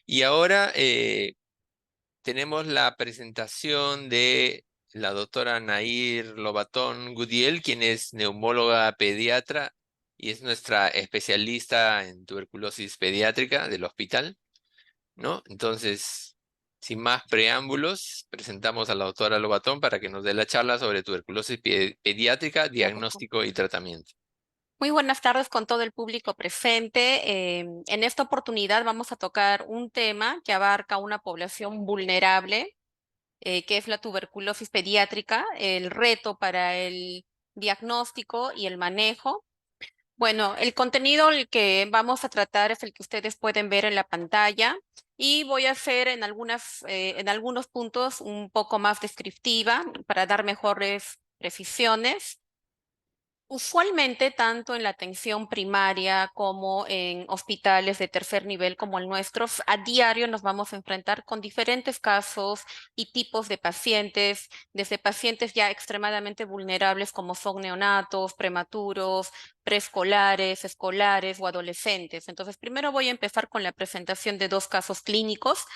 Y ahora tenemos la presentación de la doctora Nair Lobatón Gudiel, quien es neumóloga pediatra y es nuestra especialista en tuberculosis pediátrica del hospital, ¿no? Entonces, sin más preámbulos, presentamos a la doctora Lobatón para que nos dé la charla sobre tuberculosis pediátrica, diagnóstico y tratamiento. Muy buenas tardes con todo el público presente. En esta oportunidad vamos a tocar un tema que abarca una población vulnerable, que es la tuberculosis pediátrica, el reto para el diagnóstico y el manejo. Bueno, el contenido el que vamos a tratar es el que ustedes pueden ver en la pantalla y voy a hacer en algunos puntos un poco más descriptiva para dar mejores precisiones. Usualmente, tanto en la atención primaria como en hospitales de tercer nivel como el nuestro, a diario nos vamos a enfrentar con diferentes casos y tipos de pacientes, desde pacientes ya extremadamente vulnerables como son neonatos, prematuros, preescolares, escolares o adolescentes. Entonces, primero voy a empezar con la presentación de dos casos clínicos.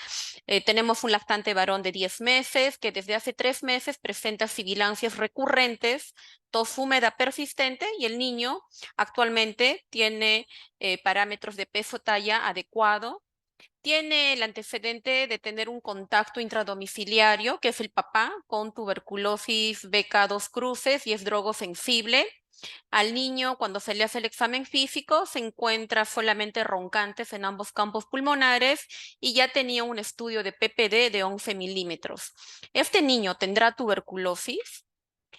Tenemos un lactante varón de 10 meses que desde hace 3 meses presenta sibilancias recurrentes, tos húmeda persistente, y el niño actualmente tiene parámetros de peso-talla adecuado. Tiene el antecedente de tener un contacto intradomiciliario, que es el papá, con tuberculosis BK2 cruces y es drogosensible. Al niño, cuando se le hace el examen físico, se encuentra solamente roncantes en ambos campos pulmonares y ya tenía un estudio de PPD de 11 milímetros. ¿Este niño tendrá tuberculosis?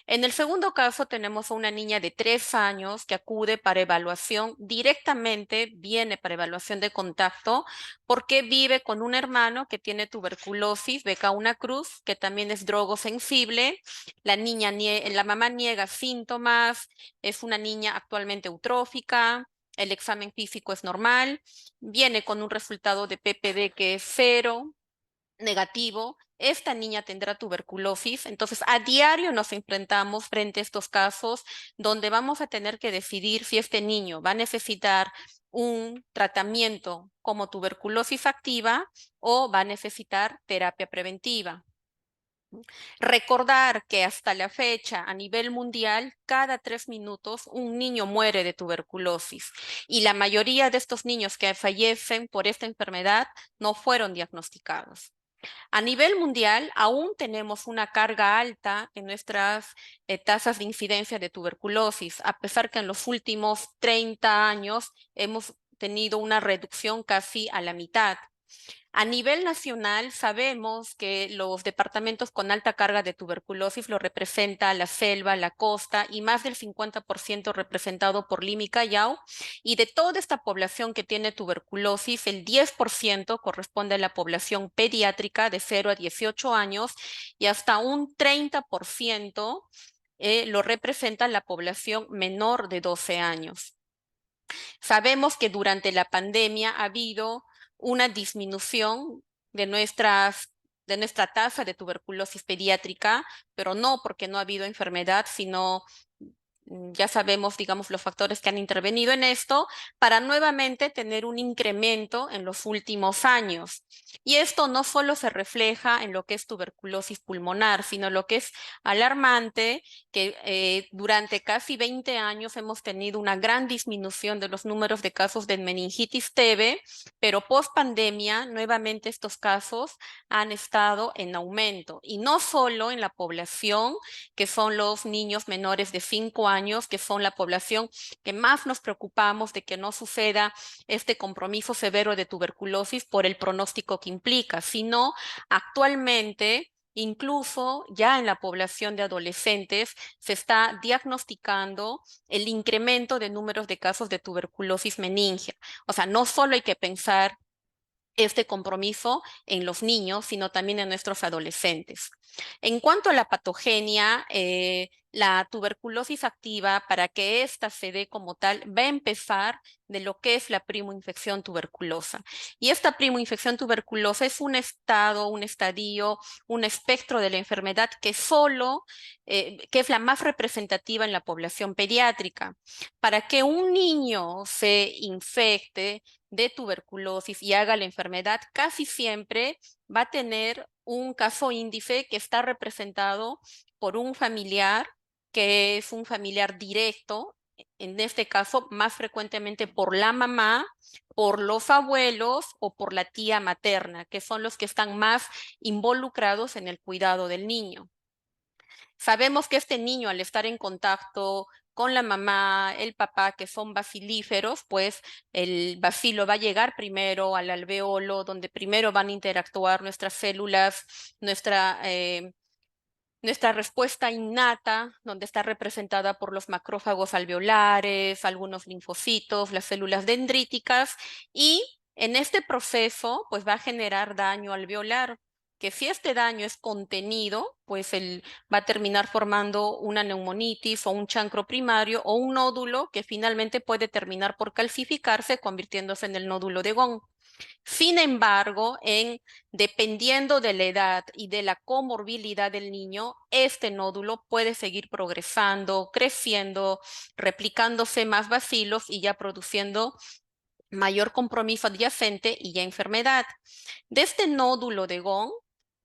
En el segundo caso tenemos a una niña de 3 años que acude para evaluación directamente, viene para evaluación de contacto, porque vive con un hermano que tiene tuberculosis, BK1 cruz, que también es drogosensible. La mamá niega síntomas, es una niña actualmente eutrófica, el examen físico es normal, viene con un resultado de PPD que es cero, negativo. Esta niña tendrá tuberculosis. Entonces, a diario nos enfrentamos frente a estos casos donde vamos a tener que decidir si este niño va a necesitar un tratamiento como tuberculosis activa o va a necesitar terapia preventiva. Recordar que hasta la fecha, a nivel mundial, cada 3 minutos un niño muere de tuberculosis y la mayoría de estos niños que fallecen por esta enfermedad no fueron diagnosticados. A nivel mundial, aún tenemos una carga alta en nuestras tasas de incidencia de tuberculosis, a pesar que en los últimos 30 años hemos tenido una reducción casi a la mitad. A nivel nacional, sabemos que los departamentos con alta carga de tuberculosis lo representa la selva, la costa y más del 50% representado por Lima y Callao. Y de toda esta población que tiene tuberculosis, el 10% corresponde a la población pediátrica de 0 a 18 años y hasta un 30% lo representa la población menor de 12 años. Sabemos que durante la pandemia ha habido una disminución de de nuestra tasa de tuberculosis pediátrica, pero no porque no ha habido enfermedad, sino ya sabemos, digamos, los factores que han intervenido en esto para nuevamente tener un incremento en los últimos años. Y esto no solo se refleja en lo que es tuberculosis pulmonar, sino lo que es alarmante, que durante casi 20 años hemos tenido una gran disminución de los números de casos de meningitis TB, pero post pandemia nuevamente estos casos han estado en aumento y no solo en la población, que son los niños menores de 5 años, que son la población que más nos preocupamos de que no suceda este compromiso severo de tuberculosis por el pronóstico que implica, sino actualmente, incluso ya en la población de adolescentes, se está diagnosticando el incremento de números de casos de tuberculosis meningia. O sea, no solo hay que pensar este compromiso en los niños, sino también en nuestros adolescentes. En cuanto a la patogenia, La tuberculosis activa, para que ésta se dé como tal, va a empezar de lo que es la primoinfección tuberculosa. Y esta primoinfección tuberculosa es un estado, un estadio, un espectro de la enfermedad que es la más representativa en la población pediátrica. Para que un niño se infecte de tuberculosis y haga la enfermedad, casi siempre va a tener un caso índice que está representado por un familiar que es un familiar directo, en este caso más frecuentemente por la mamá, por los abuelos o por la tía materna, que son los que están más involucrados en el cuidado del niño. Sabemos que este niño, al estar en contacto con la mamá, el papá, que son bacilíferos, pues el bacilo va a llegar primero al alveolo, donde primero van a interactuar nuestras células, nuestra respuesta innata, donde está representada por los macrófagos alveolares, algunos linfocitos, las células dendríticas, y en este proceso, pues va a generar daño alveolar, que si este daño es contenido, pues él va a terminar formando una neumonitis o un chancro primario o un nódulo que finalmente puede terminar por calcificarse, convirtiéndose en el nódulo de Gón. Sin embargo, dependiendo de la edad y de la comorbilidad del niño, este nódulo puede seguir progresando, creciendo, replicándose más bacilos y ya produciendo mayor compromiso adyacente y ya enfermedad. De este nódulo de Gón,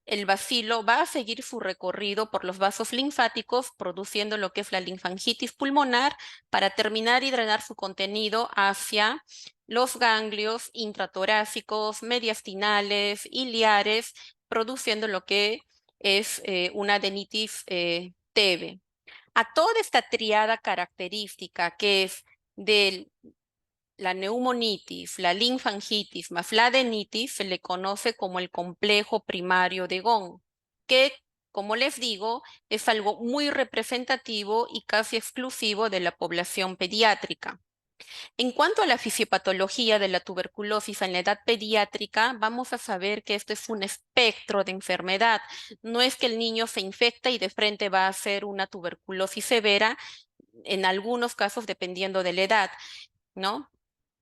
el bacilo va a seguir su recorrido por los vasos linfáticos, produciendo lo que es la linfangitis pulmonar, para terminar y drenar su contenido hacia los ganglios intratorácicos, mediastinales, iliares, produciendo lo que es una adenitis TB. A toda esta triada característica que es del la neumonitis, la linfangitis más la adenitis se le conoce como el complejo primario de Gón, que, como les digo, es algo muy representativo y casi exclusivo de la población pediátrica. En cuanto a la fisiopatología de la tuberculosis en la edad pediátrica, vamos a saber que esto es un espectro de enfermedad. No es que el niño se infecta y de frente va a ser una tuberculosis severa, en algunos casos dependiendo de la edad, ¿no?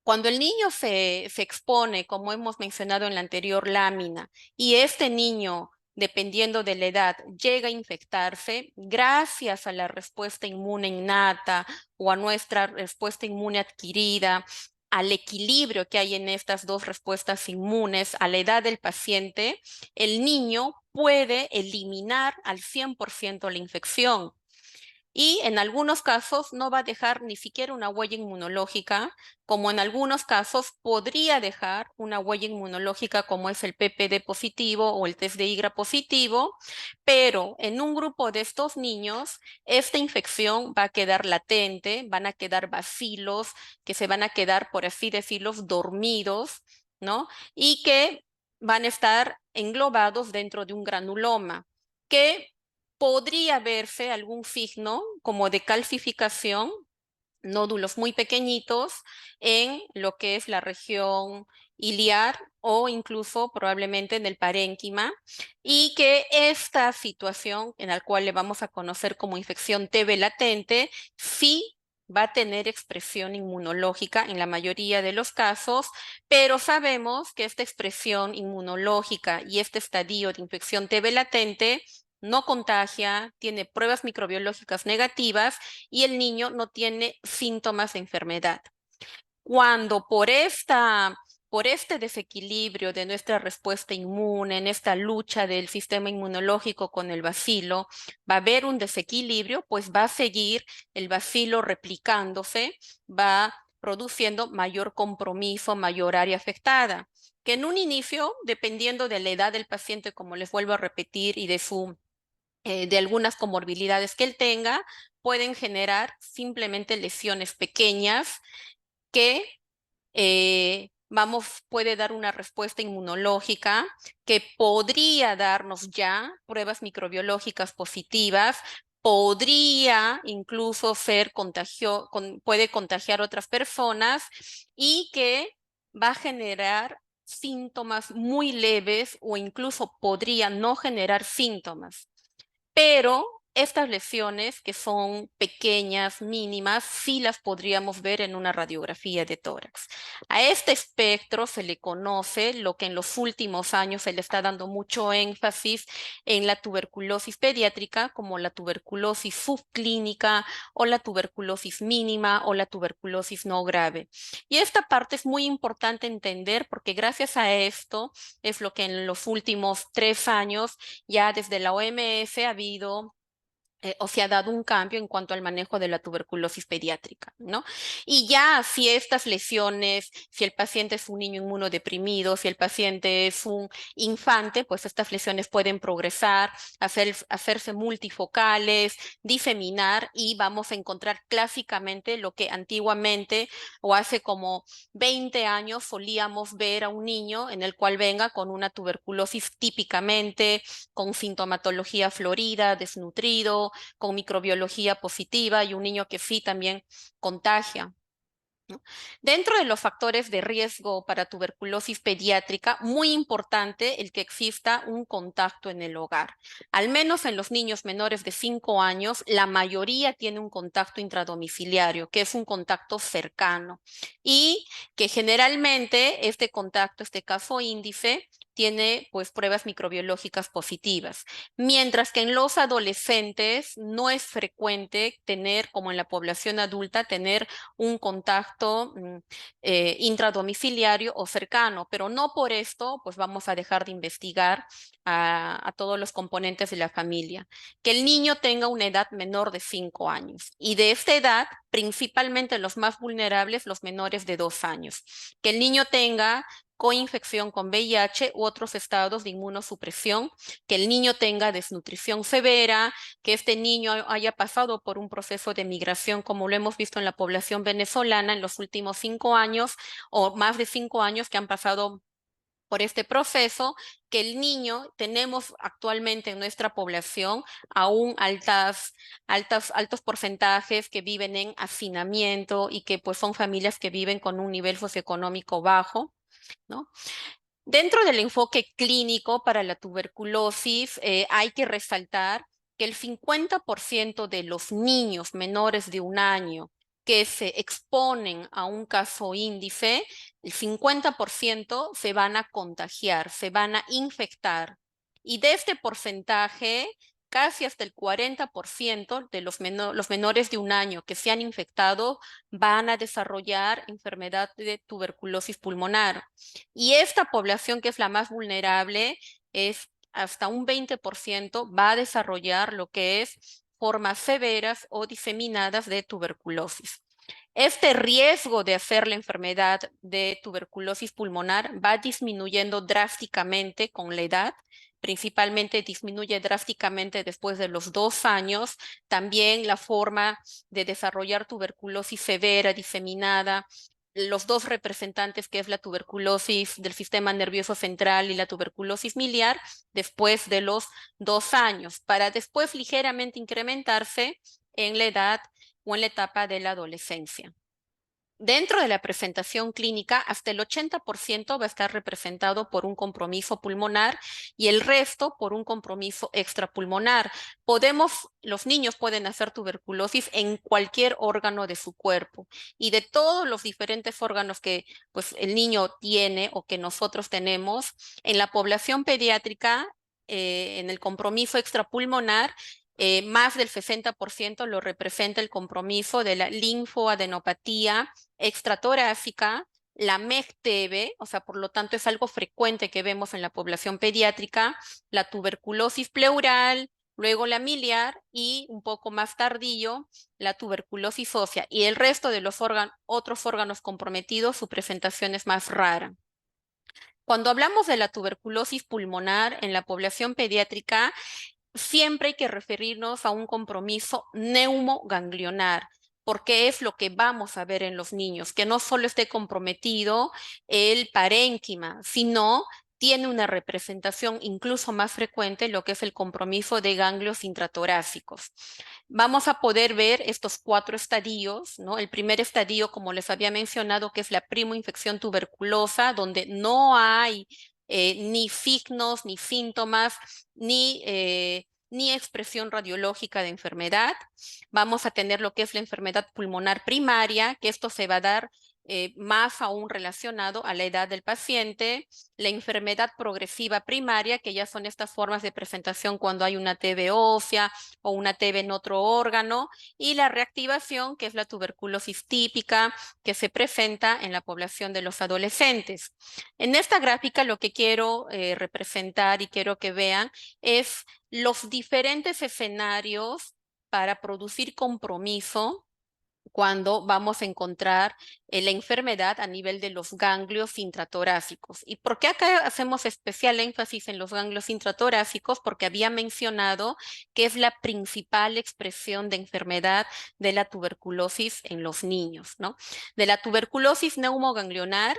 Cuando el niño se expone, como hemos mencionado en la anterior lámina, y este niño, dependiendo de la edad, llega a infectarse, gracias a la respuesta inmune innata o a nuestra respuesta inmune adquirida, al equilibrio que hay en estas dos respuestas inmunes, a la edad del paciente, el niño puede eliminar al 100% la infección y en algunos casos no va a dejar ni siquiera una huella inmunológica, como en algunos casos podría dejar una huella inmunológica como es el PPD positivo o el test de IGRA positivo, pero en un grupo de estos niños esta infección va a quedar latente, van a quedar bacilos que se van a quedar, por así decirlo, dormidos, ¿no? Y que van a estar englobados dentro de un granuloma que podría verse algún signo como de calcificación, nódulos muy pequeñitos en lo que es la región iliar o incluso probablemente en el parénquima, y que esta situación, en la cual le vamos a conocer como infección TB latente, sí va a tener expresión inmunológica en la mayoría de los casos, pero sabemos que esta expresión inmunológica y este estadio de infección TB latente no contagia, tiene pruebas microbiológicas negativas y el niño no tiene síntomas de enfermedad. Cuando por este desequilibrio de nuestra respuesta inmune, en esta lucha del sistema inmunológico con el bacilo, va a haber un desequilibrio, pues va a seguir el bacilo replicándose, va produciendo mayor compromiso, mayor área afectada, que en un inicio, dependiendo de la edad del paciente, como les vuelvo a repetir, y de algunas comorbilidades que él tenga, pueden generar simplemente lesiones pequeñas que puede dar una respuesta inmunológica que podría darnos ya pruebas microbiológicas positivas, podría incluso puede contagiar a otras personas y que va a generar síntomas muy leves o incluso podría no generar síntomas. Pero estas lesiones, que son pequeñas, mínimas, sí las podríamos ver en una radiografía de tórax. A este espectro se le conoce lo que en los últimos años se le está dando mucho énfasis en la tuberculosis pediátrica, como la tuberculosis subclínica o la tuberculosis mínima o la tuberculosis no grave. Y esta parte es muy importante entender porque gracias a esto es lo que en los últimos 3 años ya desde la OMS ha habido o se ha dado un cambio en cuanto al manejo de la tuberculosis pediátrica, ¿no? Y ya si estas lesiones, si el paciente es un niño inmunodeprimido, si el paciente es un infante, pues estas lesiones pueden progresar, hacerse multifocales, diseminar y vamos a encontrar clásicamente lo que antiguamente o hace como 20 años solíamos ver a un niño en el cual venga con una tuberculosis típicamente, con sintomatología florida, desnutrido, con microbiología positiva y un niño que sí también contagia, ¿no? Dentro de los factores de riesgo para tuberculosis pediátrica, muy importante el que exista un contacto en el hogar. Al menos en los niños menores de 5 años, la mayoría tiene un contacto intradomiciliario, que es un contacto cercano y que generalmente este contacto, este caso índice, tiene pues pruebas microbiológicas positivas, mientras que en los adolescentes no es frecuente tener, como en la población adulta, tener un contacto intradomiciliario o cercano, pero no por esto pues vamos a dejar de investigar a todos los componentes de la familia. Que el niño tenga una edad menor de 5 años y de esta edad principalmente los más vulnerables, los menores de 2 años. Que el niño tenga coinfección con VIH u otros estados de inmunosupresión, que el niño tenga desnutrición severa, que este niño haya pasado por un proceso de migración, como lo hemos visto en la población venezolana en los últimos 5 años o más de 5 años que han pasado por este proceso, que el niño tenemos actualmente en nuestra población aún altos porcentajes que viven en hacinamiento y que pues son familias que viven con un nivel socioeconómico bajo, ¿no? Dentro del enfoque clínico para la tuberculosis, hay que resaltar que el 50% de los niños menores de 1 año que se exponen a un caso índice, el 50% se van a contagiar, se van a infectar. Y de este porcentaje, casi hasta el 40% de los menores de 1 año que se han infectado van a desarrollar enfermedad de tuberculosis pulmonar. Y esta población que es la más vulnerable es hasta un 20% va a desarrollar lo que es formas severas o diseminadas de tuberculosis. Este riesgo de hacer la enfermedad de tuberculosis pulmonar va disminuyendo drásticamente con la edad, principalmente disminuye drásticamente después de los 2 años. También la forma de desarrollar tuberculosis severa, diseminada, los dos representantes que es la tuberculosis del sistema nervioso central y la tuberculosis miliar después de los 2 años, para después ligeramente incrementarse en la edad o en la etapa de la adolescencia. Dentro de la presentación clínica, hasta el 80% va a estar representado por un compromiso pulmonar y el resto por un compromiso extrapulmonar. Los niños pueden hacer tuberculosis en cualquier órgano de su cuerpo y de todos los diferentes órganos que pues, el niño tiene o que nosotros tenemos, en la población pediátrica, en el compromiso extrapulmonar, más del 60% lo representa el compromiso de la linfoadenopatía extratorácica, la MEG-TB, o sea, por lo tanto es algo frecuente que vemos en la población pediátrica, la tuberculosis pleural, luego la miliar y un poco más tardío la tuberculosis ósea. Y el resto de los otros órganos comprometidos, su presentación es más rara. Cuando hablamos de la tuberculosis pulmonar en la población pediátrica, siempre hay que referirnos a un compromiso neumoganglionar, porque es lo que vamos a ver en los niños, que no solo esté comprometido el parénquima, sino tiene una representación incluso más frecuente, lo que es el compromiso de ganglios intratorácicos. Vamos a poder ver estos 4 estadios, ¿no? El primer estadio, como les había mencionado, que es la primoinfección tuberculosa, donde no hay ni signos, ni síntomas, ni ni expresión radiológica de enfermedad. Vamos a tener lo que es la enfermedad pulmonar primaria, que esto se va a dar más aún relacionado a la edad del paciente, la enfermedad progresiva primaria, que ya son estas formas de presentación cuando hay una TB ósea o una TB en otro órgano, y la reactivación, que es la tuberculosis típica, que se presenta en la población de los adolescentes. En esta gráfica lo que quiero representar y quiero que vean es los diferentes escenarios para producir compromiso cuando vamos a encontrar la enfermedad a nivel de los ganglios intratorácicos. ¿Y por qué acá hacemos especial énfasis en los ganglios intratorácicos? Porque había mencionado que es la principal expresión de enfermedad de la tuberculosis en los niños, ¿no? De la tuberculosis neumoganglionar,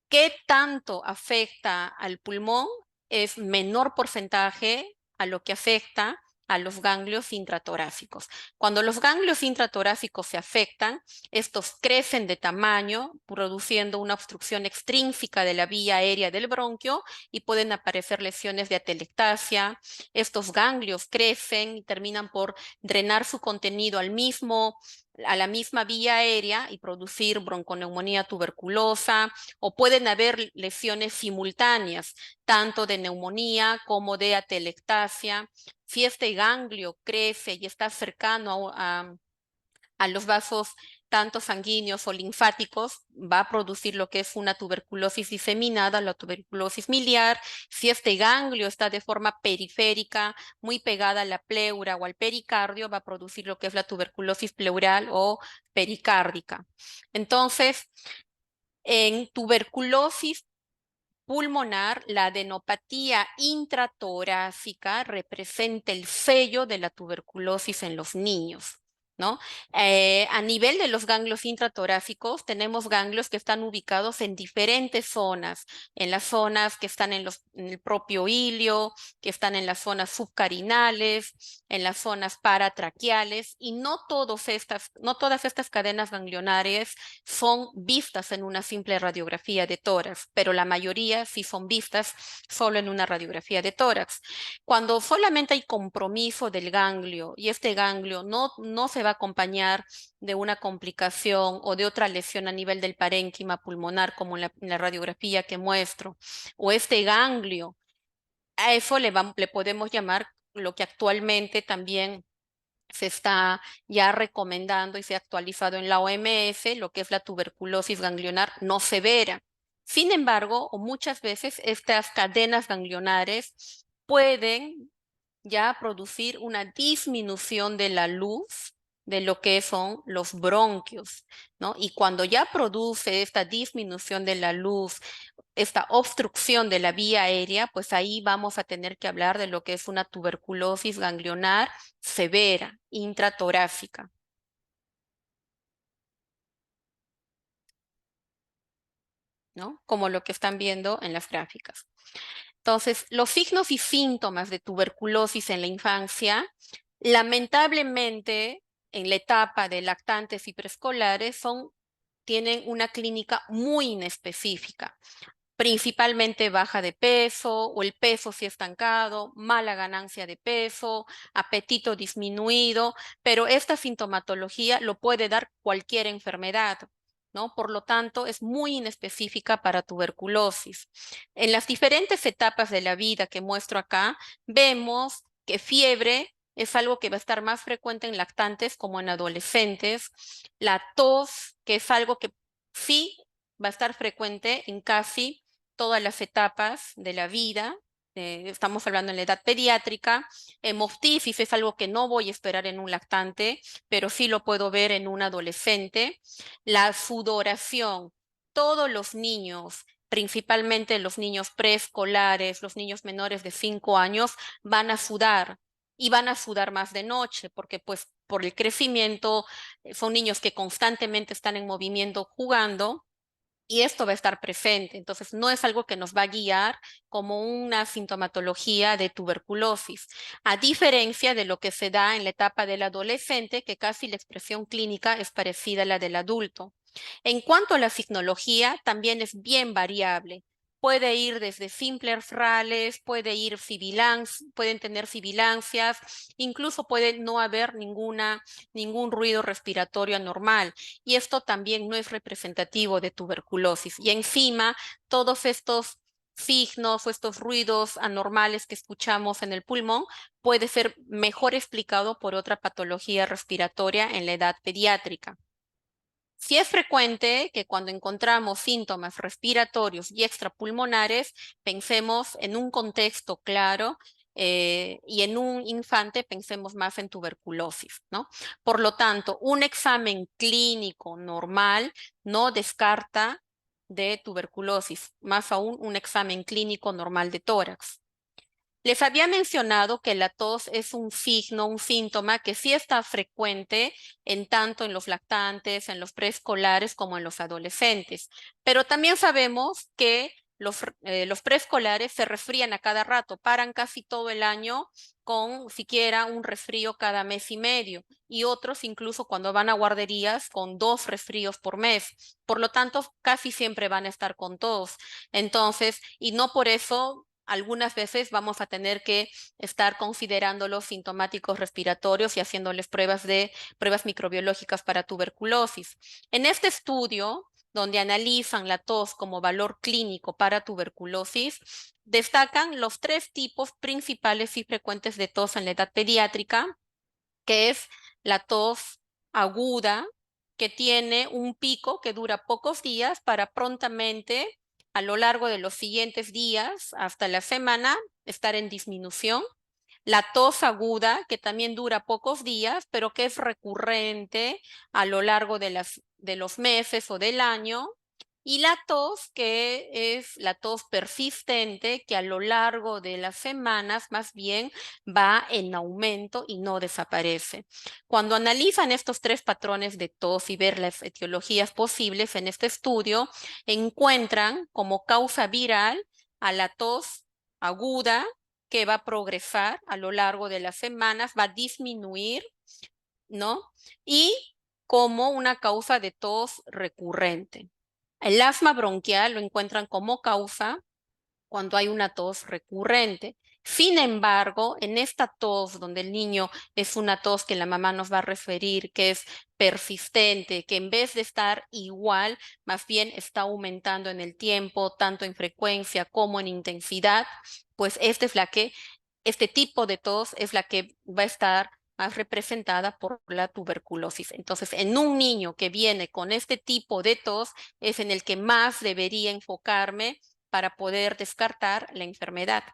¿qué tanto afecta al pulmón? Es menor porcentaje a lo que afecta a los ganglios intratorácicos. Cuando los ganglios intratorácicos se afectan, estos crecen de tamaño, produciendo una obstrucción extrínseca de la vía aérea del bronquio y pueden aparecer lesiones de atelectasia. Estos ganglios crecen y terminan por drenar su contenido a la misma vía aérea y producir bronconeumonía tuberculosa, o pueden haber lesiones simultáneas, tanto de neumonía como de atelectasia. Si este ganglio crece y está cercano a los vasos tanto sanguíneos o linfáticos, va a producir lo que es una tuberculosis diseminada, la tuberculosis miliar. Si este ganglio está de forma periférica, muy pegada a la pleura o al pericardio, va a producir lo que es la tuberculosis pleural o pericárdica. Entonces, en tuberculosis pulmonar, la adenopatía intratorácica representa el sello de la tuberculosis en los niños, ¿no? A nivel de los ganglios intratorácicos, tenemos ganglios que están ubicados en diferentes zonas, en las zonas que están en el propio ilio, que están en las zonas subcarinales, en las zonas paratraqueales, y no todas estas cadenas ganglionares son vistas en una simple radiografía de tórax, pero la mayoría sí son vistas solo en una radiografía de tórax. Cuando solamente hay compromiso del ganglio y este ganglio no se va a acompañar de una complicación o de otra lesión a nivel del parénquima pulmonar, como en la radiografía que muestro, o este ganglio, a eso le podemos llamar lo que actualmente también se está ya recomendando y se ha actualizado en la OMS, lo que es la tuberculosis ganglionar no severa. Sin embargo, o muchas veces estas cadenas ganglionares pueden ya producir una disminución de la luz de lo que son los bronquios, ¿no? Y cuando ya produce esta disminución de la luz, esta obstrucción de la vía aérea, pues ahí vamos a tener que hablar de lo que es una tuberculosis ganglionar severa, intratorácica, ¿no? Como lo que están viendo en las gráficas. Entonces, los signos y síntomas de tuberculosis en la infancia, lamentablemente, en la etapa de lactantes y preescolares, tienen una clínica muy inespecífica, principalmente baja de peso o el peso sí estancado, mala ganancia de peso, apetito disminuido, pero esta sintomatología lo puede dar cualquier enfermedad, ¿no? Por lo tanto, es muy inespecífica para tuberculosis. En las diferentes etapas de la vida que muestro acá, vemos que fiebre es algo que va a estar más frecuente en lactantes como en adolescentes. La tos, que es algo que sí va a estar frecuente en casi todas las etapas de la vida. Estamos hablando en la edad pediátrica. Hemoptisis es algo que no voy a esperar en un lactante, pero sí lo puedo ver en un adolescente. La sudoración. Todos los niños, principalmente los niños preescolares, los niños menores de 5 años, van a sudar y van a sudar más de noche, porque pues por el crecimiento son niños que constantemente están en movimiento jugando y esto va a estar presente. Entonces, no es algo que nos va a guiar como una sintomatología de tuberculosis, a diferencia de lo que se da en la etapa del adolescente, que casi la expresión clínica es parecida a la del adulto. En cuanto a la signología, también es bien variable. Puede ir desde simples rales, pueden tener sibilancias, incluso puede no haber ningún ruido respiratorio anormal. Y esto también no es representativo de tuberculosis. Y encima, todos estos signos o estos ruidos anormales que escuchamos en el pulmón puede ser mejor explicado por otra patología respiratoria en la edad pediátrica. Sí es frecuente que cuando encontramos síntomas respiratorios y extrapulmonares, pensemos en un contexto claro y en un infante pensemos más en tuberculosis, ¿no? Por lo tanto, un examen clínico normal no descarta de tuberculosis, más aún un examen clínico normal de tórax. Les había mencionado que la tos es un signo, un síntoma que sí está frecuente en tanto en los lactantes, en los preescolares como en los adolescentes. Pero también sabemos que los preescolares se resfrían a cada rato, paran casi todo el año con siquiera un resfrío cada mes y medio y otros incluso cuando van a guarderías con 2 resfríos por mes. Por lo tanto, casi siempre van a estar con tos. Entonces, y no por eso algunas veces vamos a tener que estar considerando los sintomáticos respiratorios y haciéndoles pruebas microbiológicas para tuberculosis. En este estudio, donde analizan la tos como valor clínico para tuberculosis, destacan los 3 tipos principales y frecuentes de tos en la edad pediátrica, que es la tos aguda, que tiene un pico que dura pocos días para prontamente, a lo largo de los siguientes días, hasta la semana, estar en disminución. La tos aguda, que también dura pocos días, pero que es recurrente a lo largo de los meses o del año. Y la tos, que es la tos persistente, que a lo largo de las semanas más bien va en aumento y no desaparece. Cuando analizan estos 3 patrones de tos y ver las etiologías posibles en este estudio, encuentran como causa viral a la tos aguda, que va a progresar a lo largo de las semanas, va a disminuir, ¿no? Y como una causa de tos recurrente. El asma bronquial lo encuentran como causa cuando hay una tos recurrente. Sin embargo, en esta tos donde el niño es una tos que la mamá nos va a referir, que es persistente, que en vez de estar igual, más bien está aumentando en el tiempo, tanto en frecuencia como en intensidad, pues este tipo de tos es la que va a estar más representada por la tuberculosis. Entonces, en un niño que viene con este tipo de tos, es en el que más debería enfocarme para poder descartar la enfermedad.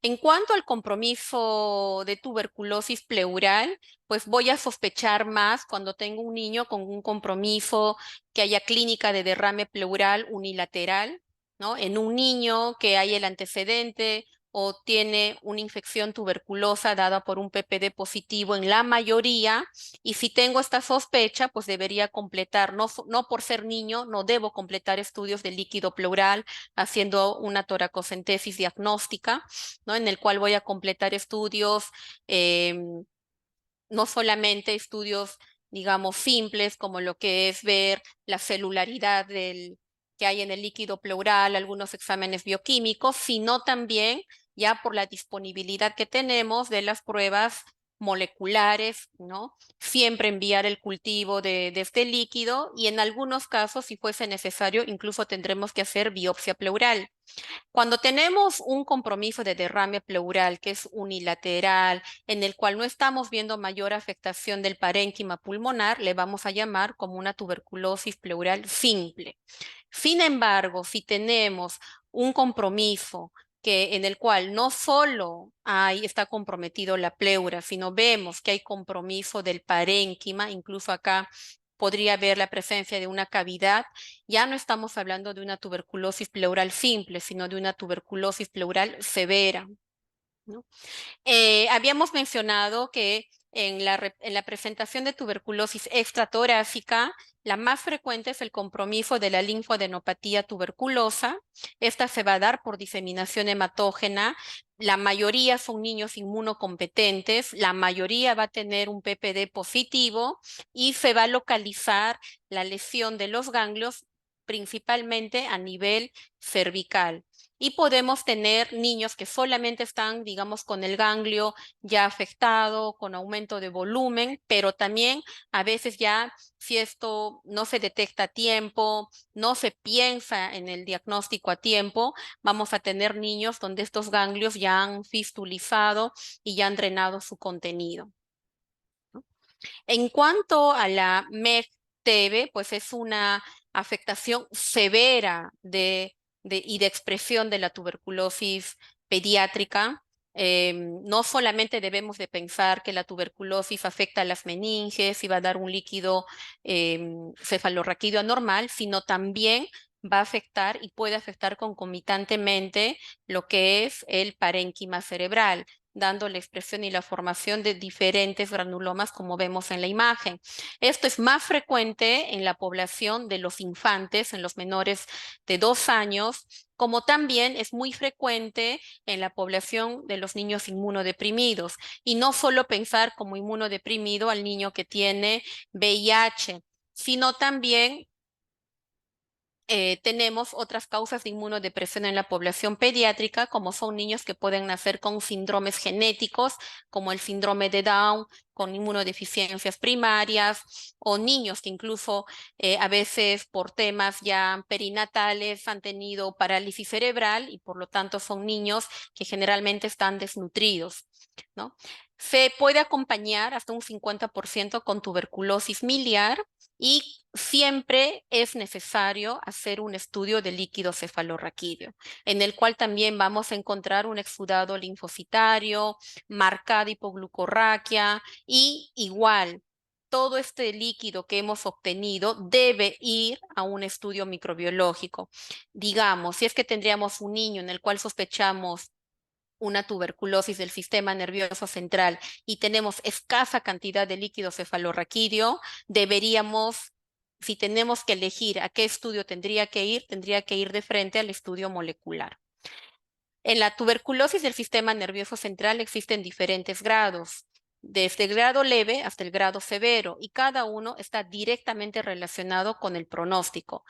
En cuanto al compromiso de tuberculosis pleural, pues voy a sospechar más cuando tengo un niño con un compromiso que haya clínica de derrame pleural unilateral, ¿no? En un niño que hay el antecedente o tiene una infección tuberculosa dada por un PPD positivo en la mayoría, y si tengo esta sospecha, pues debería completar, no por ser niño, no debo completar estudios de líquido pleural haciendo una toracocentesis diagnóstica, ¿no? En el cual voy a completar estudios, no solamente estudios, digamos, simples, como lo que es ver la celularidad que hay en el líquido pleural, algunos exámenes bioquímicos, sino también ya por la disponibilidad que tenemos de las pruebas moleculares, ¿no? Siempre enviar el cultivo de este líquido y en algunos casos, si fuese necesario, incluso tendremos que hacer biopsia pleural. Cuando tenemos un compromiso de derrame pleural que es unilateral, en el cual no estamos viendo mayor afectación del parénquima pulmonar, le vamos a llamar como una tuberculosis pleural simple. Sin embargo, si tenemos un compromiso en el cual no solo está comprometido la pleura, sino vemos que hay compromiso del parénquima, incluso acá podría haber la presencia de una cavidad, ya no estamos hablando de una tuberculosis pleural simple, sino de una tuberculosis pleural severa, ¿no? Habíamos mencionado que en la presentación de tuberculosis extratorácica, la más frecuente es el compromiso de la linfoadenopatía tuberculosa. Esta se va a dar por diseminación hematógena. La mayoría son niños inmunocompetentes, la mayoría va a tener un PPD positivo y se va a localizar la lesión de los ganglios principalmente a nivel cervical. Y podemos tener niños que solamente están, digamos, con el ganglio ya afectado, con aumento de volumen, pero también a veces ya, si esto no se detecta a tiempo, no se piensa en el diagnóstico a tiempo, vamos a tener niños donde estos ganglios ya han fistulizado y ya han drenado su contenido. En cuanto a la MEG-TB, pues es una afectación severa y de expresión de la tuberculosis pediátrica. No solamente debemos de pensar que la tuberculosis afecta a las meninges y va a dar un líquido cefalorraquídeo anormal, sino también va a afectar y puede afectar concomitantemente lo que es el parénquima cerebral, dando la expresión y la formación de diferentes granulomas, como vemos en la imagen. Esto es más frecuente en la población de los infantes, en los menores de 2 años, como también es muy frecuente en la población de los niños inmunodeprimidos. Y no solo pensar como inmunodeprimido al niño que tiene VIH, sino también tenemos otras causas de inmunodepresión en la población pediátrica, como son niños que pueden nacer con síndromes genéticos, como el síndrome de Down, con inmunodeficiencias primarias, o niños que incluso a veces por temas ya perinatales han tenido parálisis cerebral y por lo tanto son niños que generalmente están desnutridos, ¿no? Se puede acompañar hasta un 50% con tuberculosis miliar y siempre es necesario hacer un estudio de líquido cefalorraquídeo, en el cual también vamos a encontrar un exudado linfocitario, marcada hipoglucorraquia y igual. Todo este líquido que hemos obtenido debe ir a un estudio microbiológico. Digamos, si es que tendríamos un niño en el cual sospechamos una tuberculosis del sistema nervioso central y tenemos escasa cantidad de líquido cefalorraquídeo, deberíamos, si tenemos que elegir a qué estudio tendría que ir de frente al estudio molecular. En la tuberculosis del sistema nervioso central existen diferentes grados, desde el grado leve hasta el grado severo, y cada uno está directamente relacionado con el pronóstico.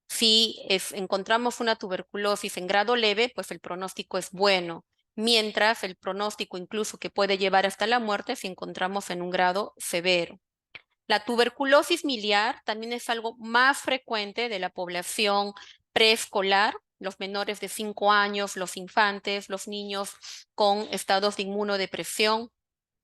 Si encontramos una tuberculosis en grado leve, pues el pronóstico es bueno, mientras el pronóstico incluso que puede llevar hasta la muerte si encontramos en un grado severo. La tuberculosis miliar también es algo más frecuente de la población preescolar, los menores de 5 años, los infantes, los niños con estados de inmunodepresión.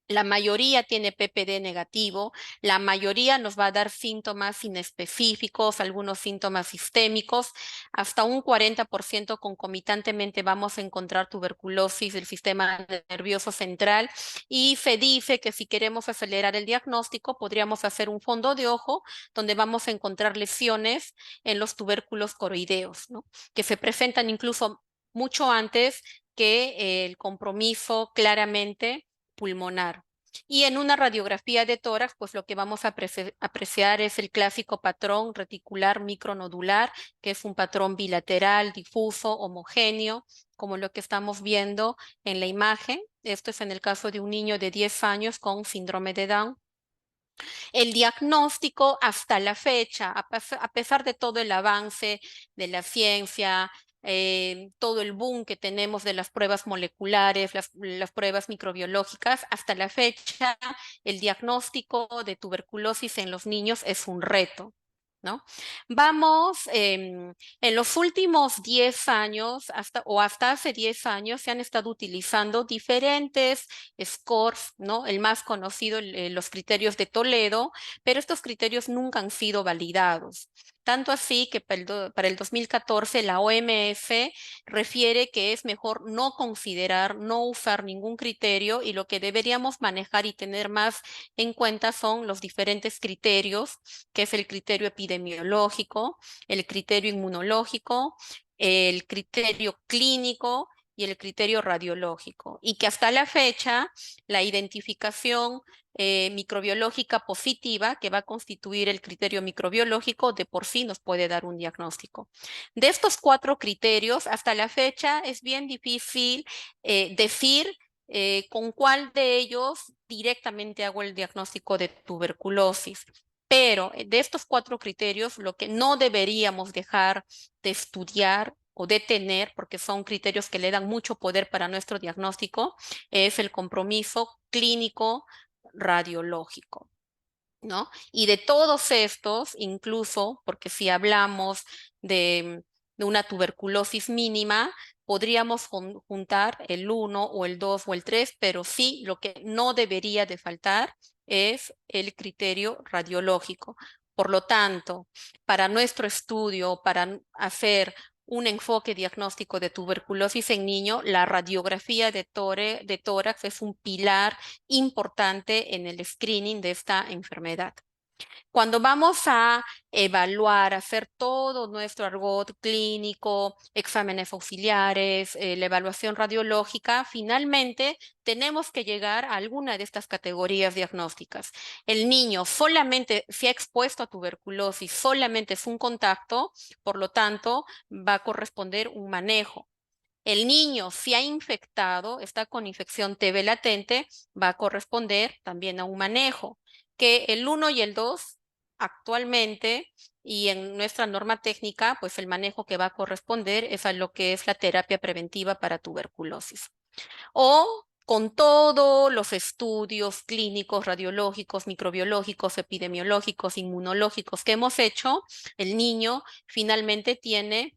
La mayoría tiene PPD negativo, la mayoría nos va a dar síntomas inespecíficos, algunos síntomas sistémicos, hasta un 40% concomitantemente vamos a encontrar tuberculosis del sistema nervioso central y se dice que si queremos acelerar el diagnóstico podríamos hacer un fondo de ojo donde vamos a encontrar lesiones en los tubérculos coroideos, ¿no? Que se presentan incluso mucho antes que el compromiso claramente pulmonar. Y en una radiografía de tórax, pues lo que vamos a apreciar es el clásico patrón reticular micronodular, que es un patrón bilateral, difuso, homogéneo, como lo que estamos viendo en la imagen. Esto es en el caso de un niño de 10 años con síndrome de Down. El diagnóstico hasta la fecha, a pesar de todo el avance de la ciencia, todo el boom que tenemos de las pruebas moleculares, las pruebas microbiológicas, hasta la fecha el diagnóstico de tuberculosis en los niños es un reto, ¿no? Vamos, en los últimos 10 años, hasta hace 10 años, se han estado utilizando diferentes scores, ¿no? El más conocido, los criterios de Toledo, pero estos criterios nunca han sido validados. Tanto así que para el 2014 la OMS refiere que es mejor no considerar, no usar ningún criterio y lo que deberíamos manejar y tener más en cuenta son los diferentes criterios, que es el criterio epidemiológico, el criterio inmunológico, el criterio clínico y el criterio radiológico. Y que hasta la fecha la identificación microbiológica positiva, que va a constituir el criterio microbiológico, de por sí nos puede dar un diagnóstico. De estos 4 criterios, hasta la fecha es bien difícil decir con cuál de ellos directamente hago el diagnóstico de tuberculosis. Pero de estos 4 criterios, lo que no deberíamos dejar de estudiar o de tener, porque son criterios que le dan mucho poder para nuestro diagnóstico, es el compromiso clínico radiológico, ¿no? Y de todos estos, incluso, porque si hablamos de una tuberculosis mínima, podríamos juntar el 1 o el 2 o el 3, pero sí lo que no debería de faltar es el criterio radiológico. Por lo tanto, para nuestro estudio, para hacer un enfoque diagnóstico de tuberculosis en niño, la radiografía de tórax es un pilar importante en el screening de esta enfermedad. Cuando vamos a evaluar, hacer todo nuestro argot clínico, exámenes auxiliares, la evaluación radiológica, finalmente tenemos que llegar a alguna de estas categorías diagnósticas. El niño solamente se ha expuesto a tuberculosis, solamente es un contacto, por lo tanto, va a corresponder un manejo. El niño se ha infectado, está con infección TB latente, va a corresponder también a un manejo, que el 1 y el 2 actualmente y en nuestra norma técnica, pues el manejo que va a corresponder es a lo que es la terapia preventiva para tuberculosis. O con todos los estudios clínicos, radiológicos, microbiológicos, epidemiológicos, inmunológicos que hemos hecho, el niño finalmente tiene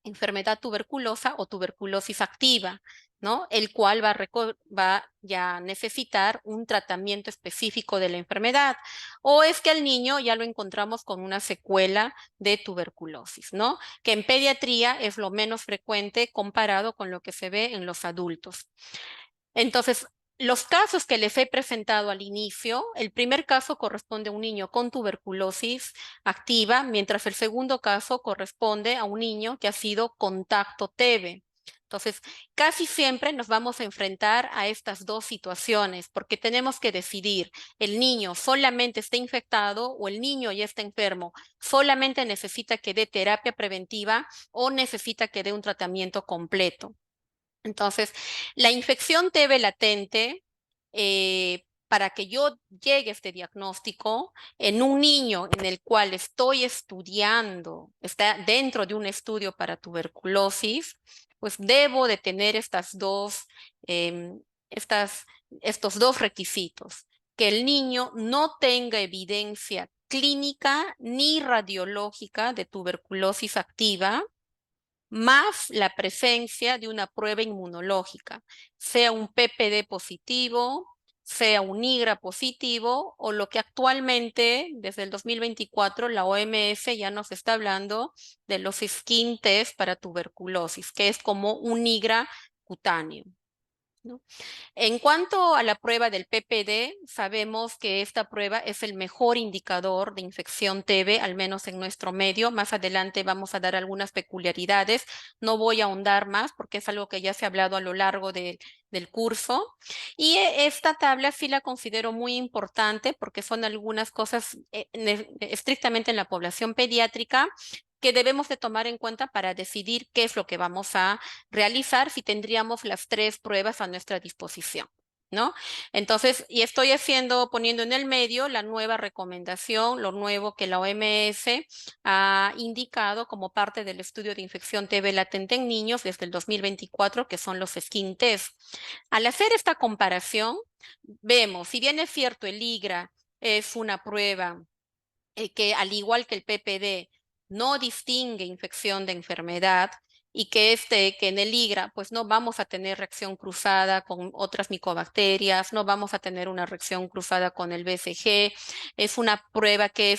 enfermedad tuberculosa o tuberculosis activa, ¿no? El cual va ya a necesitar un tratamiento específico de la enfermedad. O es que al niño ya lo encontramos con una secuela de tuberculosis, ¿no? Que en pediatría es lo menos frecuente comparado con lo que se ve en los adultos. Entonces, los casos que les he presentado al inicio, el primer caso corresponde a un niño con tuberculosis activa, mientras el segundo caso corresponde a un niño que ha sido contacto TB. Entonces, casi siempre nos vamos a enfrentar a estas dos situaciones porque tenemos que decidir, el niño solamente está infectado o el niño ya está enfermo, solamente necesita que dé terapia preventiva o necesita que dé un tratamiento completo. Entonces, la infección TB latente, para que yo llegue a este diagnóstico en un niño en el cual estoy estudiando, está dentro de un estudio para tuberculosis, pues debo de tener em, estas, estos dos requisitos, que el niño no tenga evidencia clínica ni radiológica de tuberculosis activa, más la presencia de una prueba inmunológica, sea un PPD positivo, sea un IGRA positivo o lo que actualmente, desde el 2024, la OMS ya nos está hablando de los skin test para tuberculosis, que es como un IGRA cutáneo, ¿no? En cuanto a la prueba del PPD, sabemos que esta prueba es el mejor indicador de infección TB, al menos en nuestro medio. Más adelante vamos a dar algunas peculiaridades. No voy a ahondar más porque es algo que ya se ha hablado a lo largo del curso. Y esta tabla sí la considero muy importante porque son algunas cosas estrictamente en la población pediátrica que debemos de tomar en cuenta para decidir qué es lo que vamos a realizar si tendríamos las 3 pruebas a nuestra disposición, ¿no? Entonces, y estoy poniendo en el medio la nueva recomendación, lo nuevo que la OMS ha indicado como parte del estudio de infección TB latente en niños desde el 2024, que son los skin test. Al hacer esta comparación, vemos, si bien es cierto, el IGRA es una prueba que al igual que el PPD no distingue infección de enfermedad y que en el IGRA pues no vamos a tener reacción cruzada con otras micobacterias, no vamos a tener una reacción cruzada con el BCG, es una prueba que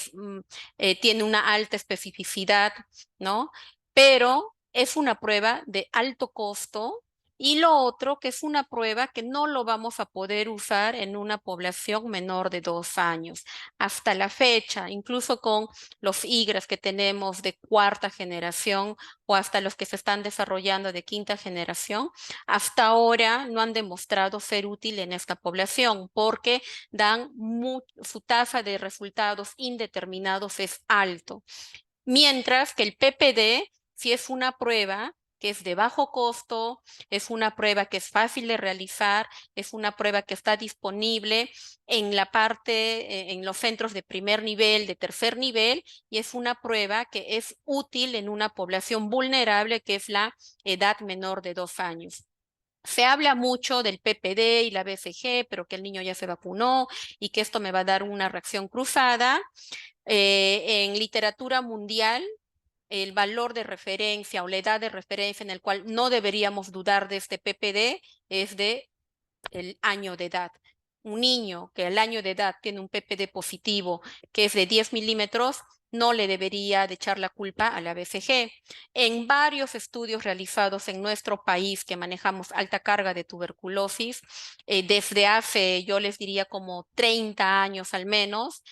tiene una alta especificidad, ¿no? Pero es una prueba de alto costo. Y lo otro, que es una prueba que no lo vamos a poder usar en una población menor de 2 años hasta la fecha, incluso con los IGRAs que tenemos de cuarta generación o hasta los que se están desarrollando de quinta generación, hasta ahora no han demostrado ser útil en esta población porque su tasa de resultados indeterminados es alto. Mientras que el PPD sí es una prueba que es de bajo costo, es una prueba que es fácil de realizar, es una prueba que está disponible en la parte, en los centros de primer nivel, de tercer nivel, y es una prueba que es útil en una población vulnerable que es la edad menor de 2 años. Se habla mucho del PPD y la BCG, pero que el niño ya se vacunó y que esto me va a dar una reacción cruzada. En literatura mundial, el valor de referencia o la edad de referencia en el cual no deberíamos dudar de este PPD es de el año de edad. Un niño que al año de edad tiene un PPD positivo que es de 10 milímetros, no le debería de echar la culpa a la BCG. En varios estudios realizados en nuestro país que manejamos alta carga de tuberculosis, desde hace, yo les diría como 30 años al menos,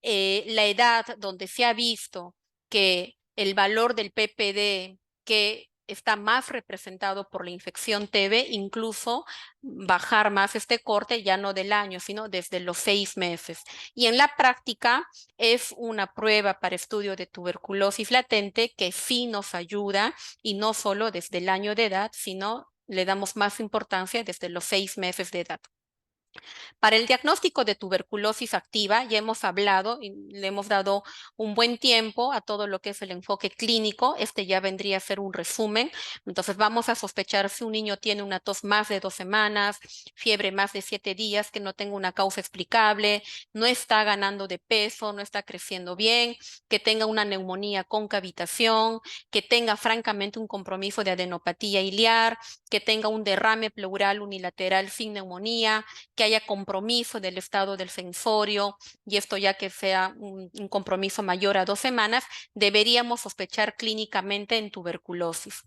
la edad donde se ha visto que el valor del PPD que está más representado por la infección TB, incluso bajar más este corte ya no del año, sino desde los 6 meses. Y en la práctica es una prueba para estudio de tuberculosis latente que sí nos ayuda y no solo desde el año de edad, sino le damos más importancia desde los 6 meses de edad. Para el diagnóstico de tuberculosis activa, ya hemos hablado y le hemos dado un buen tiempo a todo lo que es el enfoque clínico. Este ya vendría a ser un resumen. Entonces, vamos a sospechar si un niño tiene una tos más de 2 semanas, fiebre más de 7 días, que no tenga una causa explicable, no está ganando de peso, no está creciendo bien, que tenga una neumonía con cavitación, que tenga francamente un compromiso de adenopatía iliar, que tenga un derrame pleural unilateral sin neumonía, que haya compromiso del estado del sensorio, y esto ya que sea un compromiso mayor a 2 semanas, deberíamos sospechar clínicamente en tuberculosis.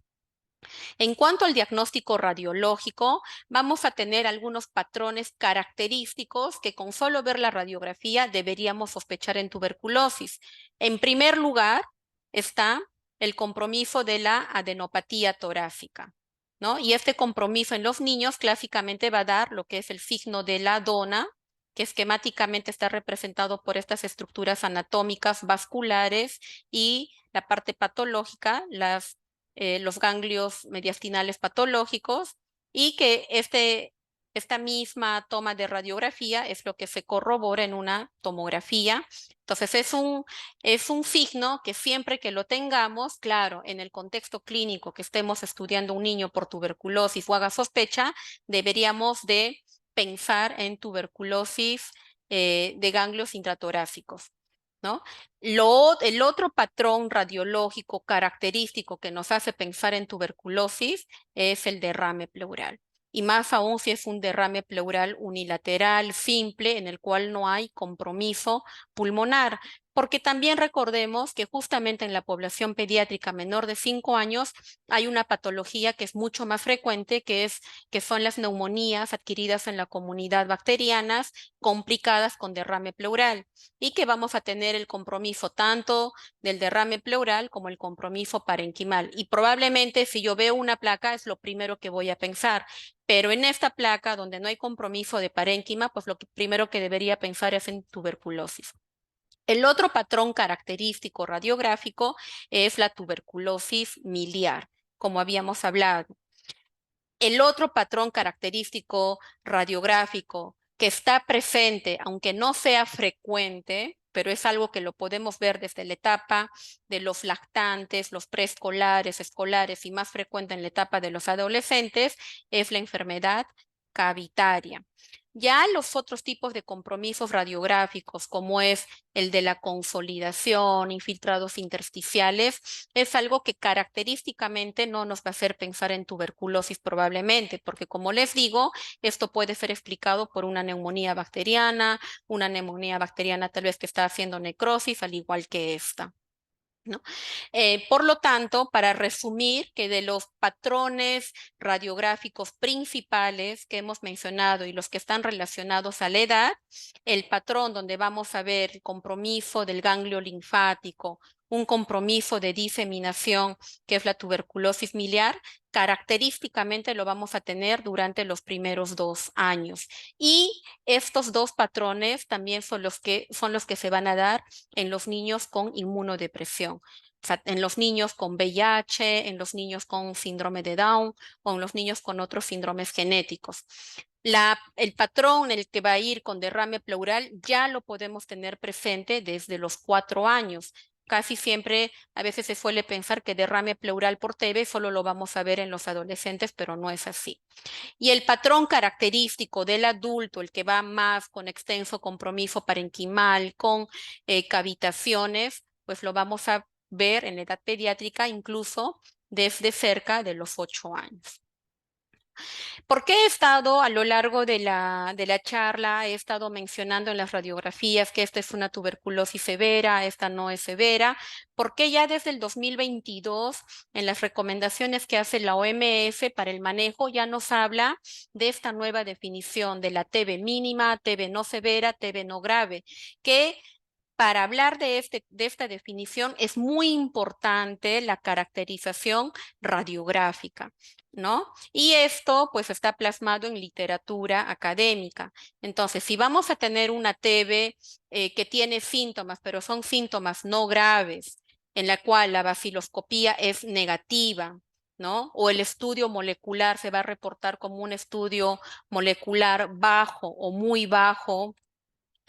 En cuanto al diagnóstico radiológico, vamos a tener algunos patrones característicos que con solo ver la radiografía deberíamos sospechar en tuberculosis. En primer lugar está el compromiso de la adenopatía torácica, ¿no? Y este compromiso en los niños clásicamente va a dar lo que es el signo de la dona, que esquemáticamente está representado por estas estructuras anatómicas vasculares, y la parte patológica, los ganglios mediastinales patológicos, y que esta misma toma de radiografía es lo que se corrobora en una tomografía. Entonces es un signo que siempre que lo tengamos, claro, en el contexto clínico que estemos estudiando un niño por tuberculosis o haga sospecha, deberíamos de pensar en tuberculosis de ganglios intratorácicos, ¿no? El otro patrón radiológico característico que nos hace pensar en tuberculosis es el derrame pleural. Y más aún si es un derrame pleural unilateral, simple, en el cual no hay compromiso pulmonar. Porque también recordemos que justamente en la población pediátrica menor de 5 años hay una patología que es mucho más frecuente, que son las neumonías adquiridas en la comunidad bacterianas complicadas con derrame pleural, y que vamos a tener el compromiso tanto del derrame pleural como el compromiso parenquimal. Y probablemente si yo veo una placa es lo primero que voy a pensar, pero en esta placa donde no hay compromiso de parénquima, pues lo primero que debería pensar es en tuberculosis. El otro patrón característico radiográfico es la tuberculosis miliar, como habíamos hablado. El otro patrón característico radiográfico que está presente, aunque no sea frecuente, pero es algo que lo podemos ver desde la etapa de los lactantes, los preescolares, escolares y más frecuente en la etapa de los adolescentes, es la enfermedad cavitaria. Ya los otros tipos de compromisos radiográficos, como es el de la consolidación, infiltrados intersticiales, es algo que característicamente no nos va a hacer pensar en tuberculosis probablemente, porque como les digo, esto puede ser explicado por una neumonía bacteriana tal vez que está haciendo necrosis, al igual que esta, ¿no? Por lo tanto, para resumir, que de los patrones radiográficos principales que hemos mencionado y los que están relacionados a la edad, el patrón donde vamos a ver el compromiso del ganglio linfático, un compromiso de diseminación, que es la tuberculosis miliar, característicamente lo vamos a tener durante los primeros 2 años. Y estos dos patrones también son los que se van a dar en los niños con inmunodepresión. en los niños con VIH, en los niños con síndrome de Down o en los niños con otros síndromes genéticos. El patrón en el que va a ir con derrame pleural ya lo podemos tener presente desde los 4 años. Casi siempre, a veces se suele pensar que derrame pleural por TB solo lo vamos a ver en los adolescentes, pero no es así. Y el patrón característico del adulto, el que va más con extenso compromiso parenquimal, con cavitaciones, pues lo vamos a ver en la edad pediátrica incluso desde cerca de los 8 años. ¿Por qué he estado a lo largo de la charla, he estado mencionando en las radiografías que esta es una tuberculosis severa, esta no es severa? Porque ya desde el 2022, en las recomendaciones que hace la OMS para el manejo, ya nos habla de esta nueva definición de la TB mínima, TB no severa, TB no grave, que para hablar de esta definición es muy importante la caracterización radiográfica, ¿no? Y esto pues está plasmado en literatura académica. Entonces, si vamos a tener una TB que tiene síntomas, pero son síntomas no graves, en la cual la baciloscopía es negativa, ¿no? O el estudio molecular se va a reportar como un estudio molecular bajo o muy bajo,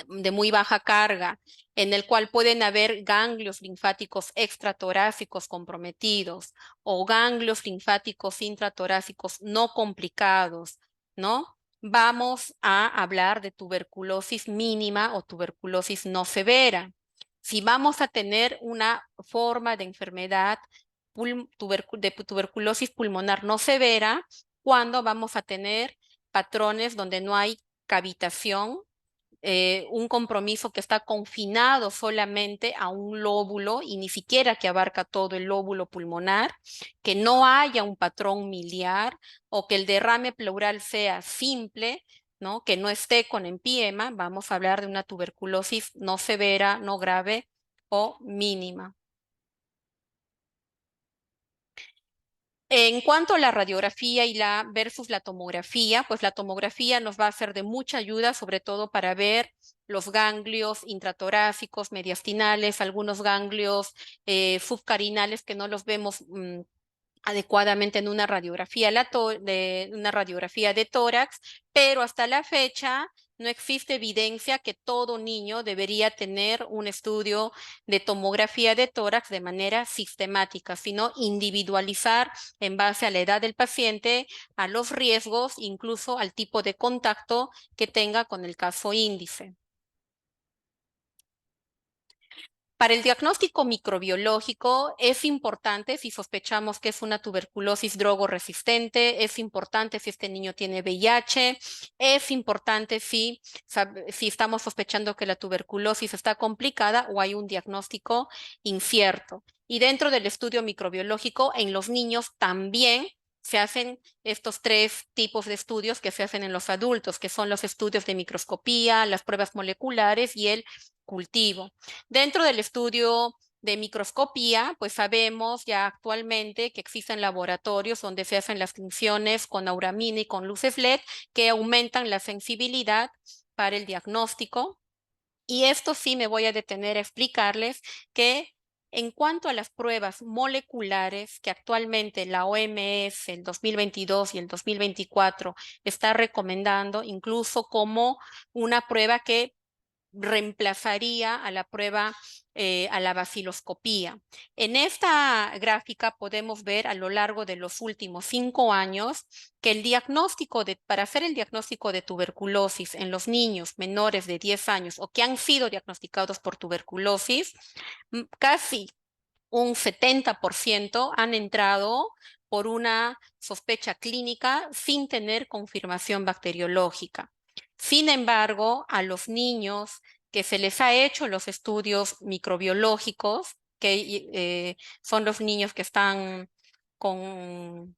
de muy baja carga, en el cual pueden haber ganglios linfáticos extratorácicos comprometidos o ganglios linfáticos intratorácicos no complicados, ¿no? Vamos a hablar de tuberculosis mínima o tuberculosis no severa. Si vamos a tener una forma de enfermedad de tuberculosis pulmonar no severa, cuando vamos a tener patrones donde no hay cavitación, un compromiso que está confinado solamente a un lóbulo y ni siquiera que abarca todo el lóbulo pulmonar, que no haya un patrón miliar o que el derrame pleural sea simple, ¿no? Que no esté con empiema, vamos a hablar de una tuberculosis no severa, no grave o mínima. En cuanto a la radiografía y la versus la tomografía, pues la tomografía nos va a ser de mucha ayuda, sobre todo para ver los ganglios intratorácicos, mediastinales, algunos ganglios subcarinales que no los vemos adecuadamente en una radiografía, una radiografía de tórax, pero hasta la fecha no existe evidencia que todo niño debería tener un estudio de tomografía de tórax de manera sistemática, sino individualizar en base a la edad del paciente, a los riesgos, incluso al tipo de contacto que tenga con el caso índice. Para el diagnóstico microbiológico es importante si sospechamos que es una tuberculosis drogoresistente, es importante si este niño tiene VIH, es importante si estamos sospechando que la tuberculosis está complicada o hay un diagnóstico incierto. Y dentro del estudio microbiológico en los niños también se hacen estos 3 tipos de estudios que se hacen en los adultos, que son los estudios de microscopía, las pruebas moleculares y el cultivo. Dentro del estudio de microscopía, pues sabemos ya actualmente que existen laboratorios donde se hacen las tinciones con auramina y con luces LED que aumentan la sensibilidad para el diagnóstico. Y esto sí me voy a detener a explicarles que en cuanto a las pruebas moleculares que actualmente la OMS el 2022 y el 2024 está recomendando, incluso como una prueba que reemplazaría a la prueba, a la baciloscopía. En esta gráfica podemos ver a lo largo de los últimos 5 años que para hacer el diagnóstico de tuberculosis en los niños menores de 10 años o que han sido diagnosticados por tuberculosis, casi un 70% han entrado por una sospecha clínica sin tener confirmación bacteriológica. Sin embargo, a los niños que se les ha hecho los estudios microbiológicos, que son los niños que están con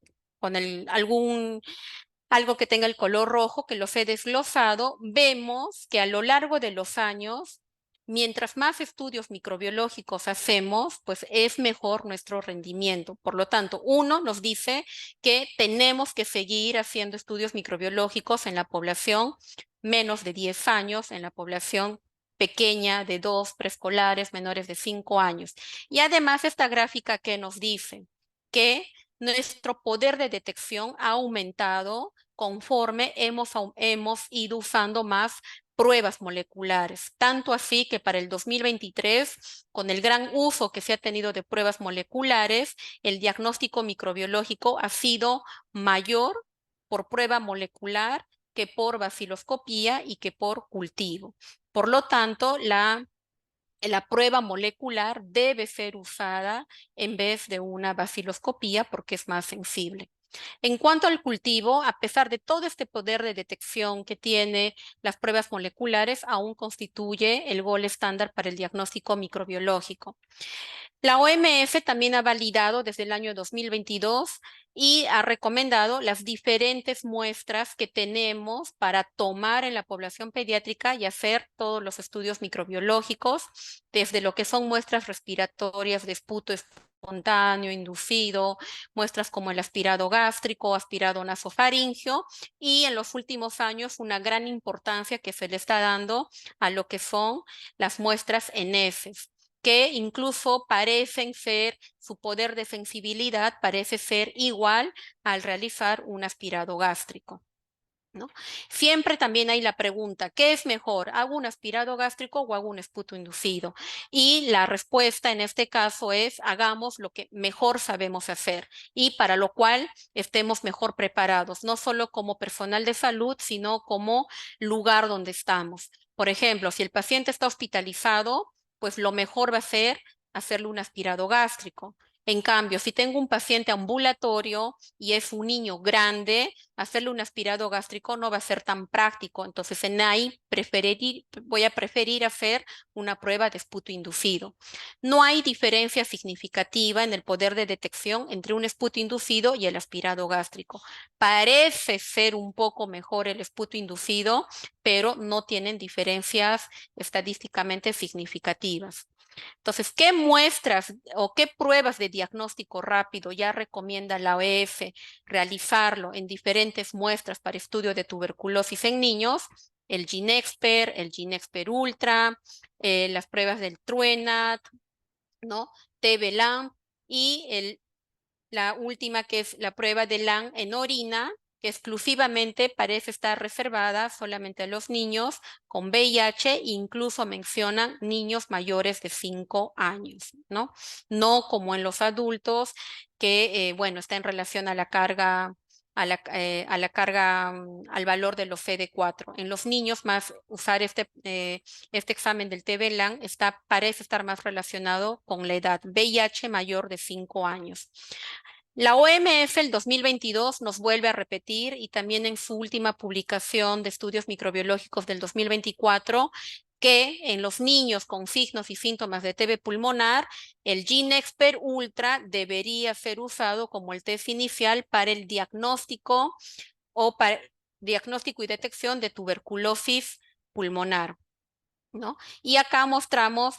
algo que tenga el color rojo, que los he desglosado, vemos que a lo largo de los años, mientras más estudios microbiológicos hacemos, pues es mejor nuestro rendimiento. Por lo tanto, uno nos dice que tenemos que seguir haciendo estudios microbiológicos en la población menos de 10 años, en la población pequeña de 2 preescolares menores de 5 años. Y además esta gráfica que nos dice que nuestro poder de detección ha aumentado conforme hemos ido usando más pruebas moleculares. Tanto así que para el 2023, con el gran uso que se ha tenido de pruebas moleculares, el diagnóstico microbiológico ha sido mayor por prueba molecular que por baciloscopía y que por cultivo. Por lo tanto, la prueba molecular debe ser usada en vez de una baciloscopía porque es más sensible. En cuanto al cultivo, a pesar de todo este poder de detección que tiene las pruebas moleculares, aún constituye el gol estándar para el diagnóstico microbiológico. La OMS también ha validado desde el año 2022 y ha recomendado las diferentes muestras que tenemos para tomar en la población pediátrica y hacer todos los estudios microbiológicos, desde lo que son muestras respiratorias de esputo espontáneo, inducido, muestras como el aspirado gástrico, aspirado nasofaringeo, y en los últimos años una gran importancia que se le está dando a lo que son las muestras en heces, que incluso parecen ser, su poder de sensibilidad parece ser igual al realizar un aspirado gástrico, ¿no? Siempre también hay la pregunta, ¿qué es mejor? ¿Hago un aspirado gástrico o hago un esputo inducido? Y la respuesta en este caso es, hagamos lo que mejor sabemos hacer y para lo cual estemos mejor preparados, no solo como personal de salud, sino como lugar donde estamos. Por ejemplo, si el paciente está hospitalizado, pues lo mejor va a ser hacerle un aspirado gástrico. En cambio, si tengo un paciente ambulatorio y es un niño grande, hacerle un aspirado gástrico no va a ser tan práctico. Entonces, en ahí voy a preferir hacer una prueba de esputo inducido. No hay diferencia significativa en el poder de detección entre un esputo inducido y el aspirado gástrico. Parece ser un poco mejor el esputo inducido, pero no tienen diferencias estadísticamente significativas. Entonces, ¿qué muestras o qué pruebas de diagnóstico rápido ya recomienda la OEF realizarlo en diferentes muestras para estudio de tuberculosis en niños? El GeneXpert, el GeneXpert Ultra, las pruebas del TrueNAT, ¿no? TB-LAMP y la última, que es la prueba de LAN en orina, que exclusivamente parece estar reservada solamente a los niños con VIH, incluso mencionan niños mayores de 5 años, ¿no? No como en los adultos, que, bueno, está en relación a la carga, al valor de los CD4. En los niños, más usar este examen del TB-LAN parece estar más relacionado con la edad, VIH mayor de 5 años. La OMS el 2022 nos vuelve a repetir, y también en su última publicación de estudios microbiológicos del 2024, que en los niños con signos y síntomas de TB pulmonar, el GeneXpert Ultra debería ser usado como el test inicial para el diagnóstico o para diagnóstico y detección de tuberculosis pulmonar, ¿no? Y acá mostramos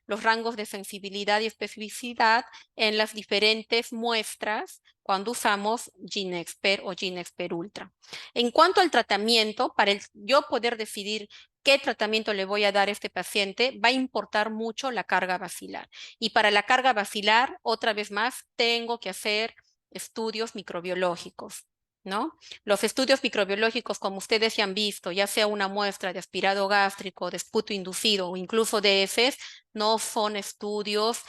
los rangos de sensibilidad y especificidad en las diferentes muestras cuando usamos GeneXpert o GeneXpert Ultra. En cuanto al tratamiento, para yo poder decidir qué tratamiento le voy a dar a este paciente, va a importar mucho la carga bacilar. Y para la carga bacilar, otra vez más, tengo que hacer estudios microbiológicos, ¿no? Los estudios microbiológicos, como ustedes ya han visto, ya sea una muestra de aspirado gástrico, de esputo inducido o incluso de heces, no son estudios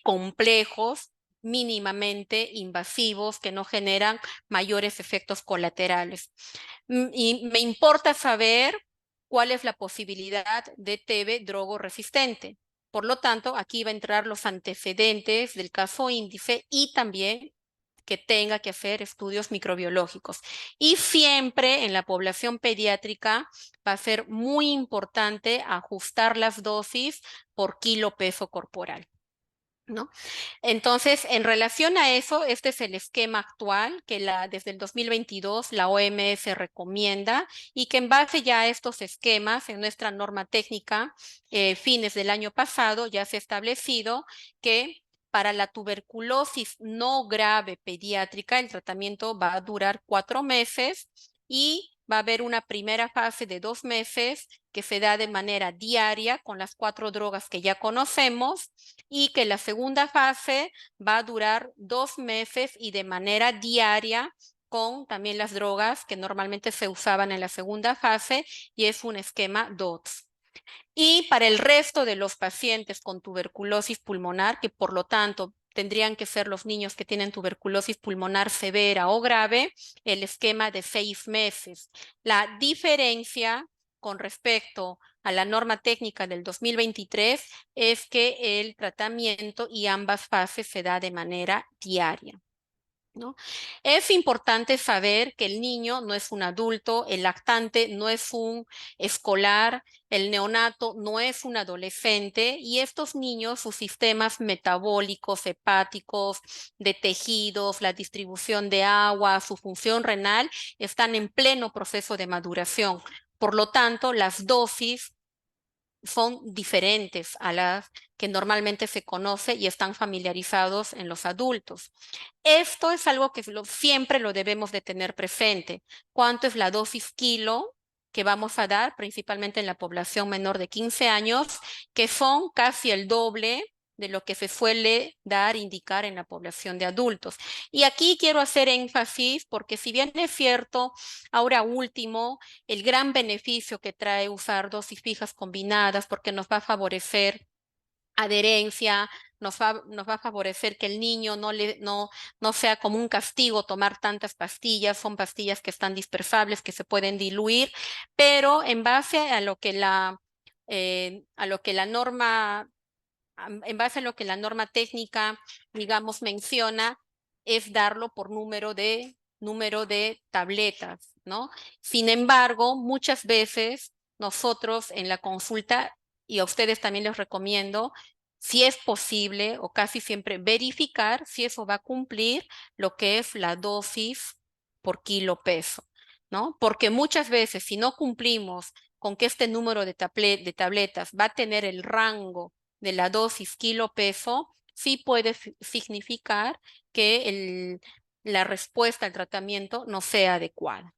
complejos, mínimamente invasivos, que no generan mayores efectos colaterales. Y me importa saber cuál es la posibilidad de TB drogo-resistente. Por lo tanto, aquí va a entrar los antecedentes del caso índice y también que tenga que hacer estudios microbiológicos. Y siempre en la población pediátrica va a ser muy importante ajustar las dosis por kilo peso corporal, ¿no? Entonces, en relación a eso, este es el esquema actual que desde el 2022 la OMS recomienda, y que en base ya a estos esquemas, en nuestra norma técnica, fines del año pasado, ya se ha establecido que para la tuberculosis no grave pediátrica, el tratamiento va a durar 4 meses y va a haber una primera fase de 2 meses que se da de manera diaria con las 4 drogas que ya conocemos y que la segunda fase va a durar 2 meses y de manera diaria con también las drogas que normalmente se usaban en la segunda fase y es un esquema DOTS. Y para el resto de los pacientes con tuberculosis pulmonar, que por lo tanto tendrían que ser los niños que tienen tuberculosis pulmonar severa o grave, el esquema de 6 meses. La diferencia con respecto a la norma técnica del 2023 es que el tratamiento y ambas fases se da de manera diaria, ¿no? Es importante saber que el niño no es un adulto, el lactante no es un escolar, el neonato no es un adolescente y estos niños, sus sistemas metabólicos, hepáticos, de tejidos, la distribución de agua, su función renal, están en pleno proceso de maduración. Por lo tanto, las dosis son diferentes a las que normalmente se conoce y están familiarizados en los adultos. Esto es algo que siempre lo debemos de tener presente. ¿Cuánto es la dosis kilo que vamos a dar, principalmente en la población menor de 15 años, que son casi el doble de lo que se suele dar, indicar en la población de adultos? Y aquí quiero hacer énfasis porque si bien es cierto, ahora último, el gran beneficio que trae usar dosis fijas combinadas porque nos va a favorecer adherencia, nos va a favorecer que el niño no sea como un castigo tomar tantas pastillas, son pastillas que están dispersables, que se pueden diluir, pero en base a lo que a lo que la norma en base a lo que la norma técnica, digamos, menciona, es darlo por número de tabletas, ¿no? Sin embargo, muchas veces nosotros en la consulta, y a ustedes también les recomiendo, si es posible o casi siempre verificar si eso va a cumplir lo que es la dosis por kilo peso, ¿no? Porque muchas veces si no cumplimos con que este número de tabletas va a tener el rango de la dosis kilo peso, sí puede significar que la respuesta al tratamiento no sea adecuada,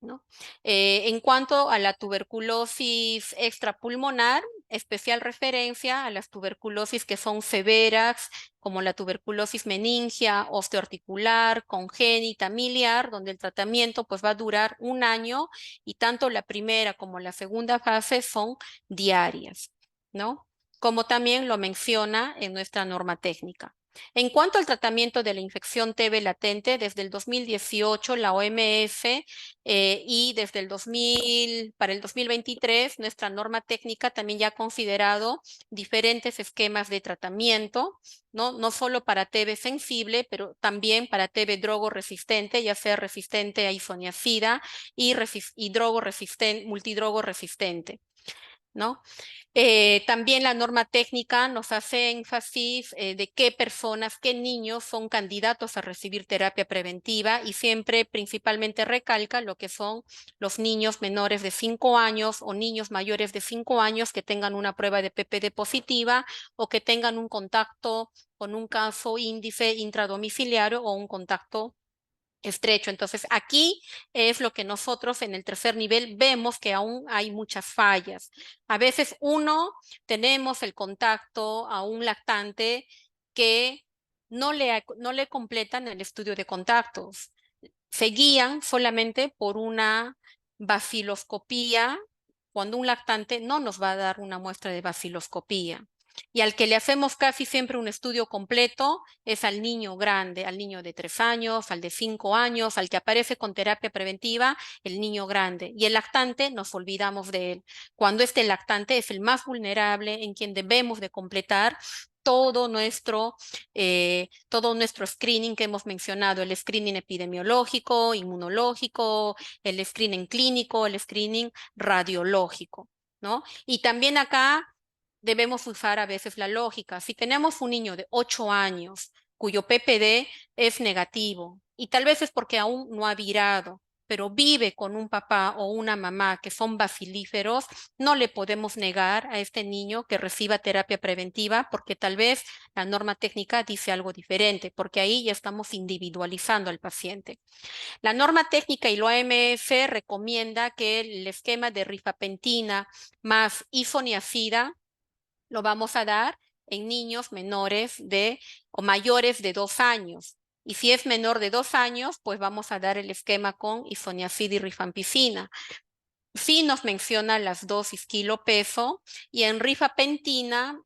¿no? En cuanto a la tuberculosis extrapulmonar, especial referencia a las tuberculosis que son severas, como la tuberculosis meningia, osteoarticular, congénita, miliar, donde el tratamiento pues va a durar un año y tanto la primera como la segunda fase son diarias, ¿no? Como también lo menciona en nuestra norma técnica. En cuanto al tratamiento de la infección TB latente, desde el 2018 la OMS y desde para el 2023, nuestra norma técnica también ya ha considerado diferentes esquemas de tratamiento, ¿no? No solo para TB sensible, pero también para TB drogo resistente, ya sea resistente a isoniazida y drogo resistente, multidrogo resistente, ¿no? También la norma técnica nos hace énfasis de qué personas, qué niños son candidatos a recibir terapia preventiva y siempre principalmente recalca lo que son los niños menores de 5 años o niños mayores de 5 años que tengan una prueba de PPD positiva o que tengan un contacto con un caso índice intradomiciliario o un contacto estrecho. Entonces, aquí es lo que nosotros en el tercer nivel vemos que aún hay muchas fallas. A veces tenemos el contacto a un lactante que no le completan el estudio de contactos. Se guían solamente por una baciloscopía, cuando un lactante no nos va a dar una muestra de baciloscopía. Y al que le hacemos casi siempre un estudio completo es al niño grande, al niño de 3 años, al de 5 años, al que aparece con terapia preventiva, el niño grande. Y el lactante nos olvidamos de él. Cuando este lactante es el más vulnerable, en quien debemos de completar todo nuestro screening que hemos mencionado, el screening epidemiológico, inmunológico, el screening clínico, el screening radiológico, ¿no? Y también acá debemos usar a veces la lógica. Si tenemos un niño de 8 años cuyo PPD es negativo y tal vez es porque aún no ha virado, pero vive con un papá o una mamá que son bacilíferos, no le podemos negar a este niño que reciba terapia preventiva porque tal vez la norma técnica dice algo diferente, porque ahí ya estamos individualizando al paciente. La norma técnica y la OMS recomienda que el esquema de rifapentina más isoniazida lo vamos a dar en niños menores de o mayores de 2 años. Y si es menor de 2 años, pues vamos a dar el esquema con isoniazid y rifampicina. Sí nos menciona las dosis kilo peso y en rifapentina